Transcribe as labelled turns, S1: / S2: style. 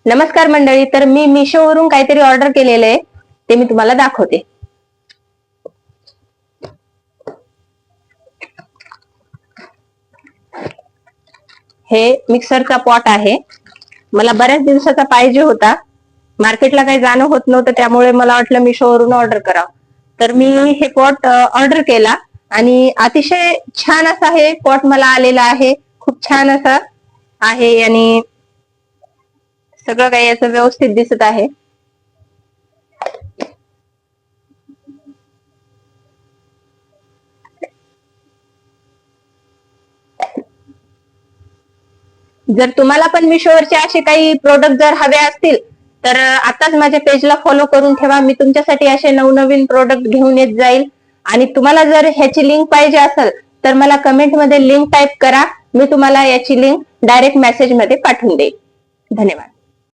S1: नमस्कार मंडळी, तर मी मिशोवरून काहीतरी ऑर्डर केलेलं आहे ते मी तुम्हाला दाखवते. हे मिक्सरचा पॉट आहे. मला बऱ्याच दिवसाचा पाहिजे होता. मार्केटला काही जाणं होत नव्हतं, त्यामुळे मला वाटलं मिशोवरून ऑर्डर करावं. तर मी हे पॉट ऑर्डर केला आणि अतिशय छान असा हे पॉट मला आलेला आहे. खूप छान असा आहे आणि सगळं काही याचं व्यवस्थित दिसत आहे. जर तुम्हाला पण मिशोवरचे असे काही प्रोडक्ट जर हवे असतील तर आताच माझ्या पेजला फॉलो करून ठेवा. मी तुमच्यासाठी असे नवनवीन प्रोडक्ट घेऊन येत जाईल. आणि तुम्हाला जर ह्याची लिंक पाहिजे असेल तर मला कमेंटमध्ये लिंक टाईप करा. मी तुम्हाला याची लिंक डायरेक्ट मेसेजमध्ये पाठवून देईल. धन्यवाद.